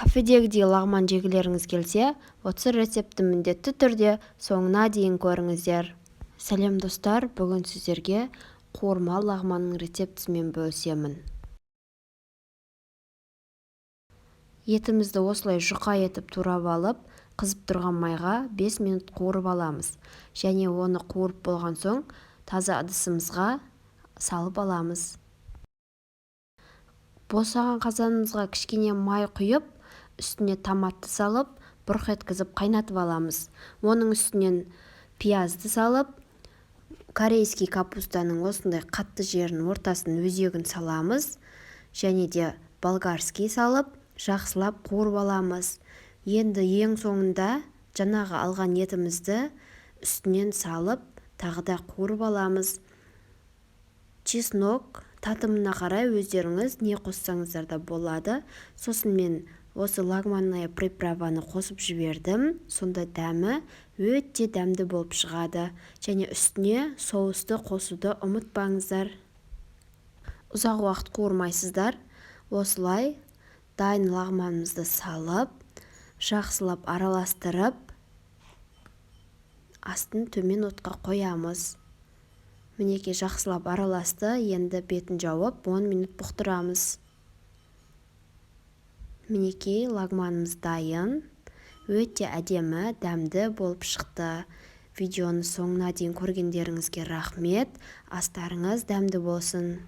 Кафедегідей лағман жегілеріңіз келсе, осы рецепті міндетті түрде соңына дейін көріңіздер. Сәлем достар, бүгін сіздерге қуырма лағманның рецептісімен бөлісемін. Етімізді осылай жұқа етіп турап алып, қызып тұрған майға 5 минут қуырып аламыз. Және оны қуырып болған соң таза ыдысымызға салып аламыз. Босаған қазанымызға кішкене май құйып, үстіне томатты салып, бұрқ еткізіп қайнатып аламыз. Оның үстінен пиязды салып, корейский капустаның осындай қатты жерін ортасын өзегін саламыз. Және де болгарский салып, жақсылап қуырып аламыз. Енді ең соңында жаңағы алған етімізді үстінен салып, тағы да қуырып аламыз. Чеснок татымына қарай өздеріңіз не қоссаңыздар да болады. Сосын мен осы лагманная приправаны қосып жібердім. Сонда дәмі өте дәмді болып шығады. Және үстіне соусты қосуды ұмытпаңыздар. Ұзақ уақыт қуырмайсыздар. Осылай дайын лагманымызды салып, жақсылап араластырып, астын төмен отқа қоямыз. Мінеке жақсылап араласты, енді бетін жауып 10 минут бұқтырамыз. Мінеке лагманымыз дайын, өте әдемі, дәмді болып шықты. Видеоны соңына дейін көргендеріңізге рахмет. Астарыңыз дәмді болсын.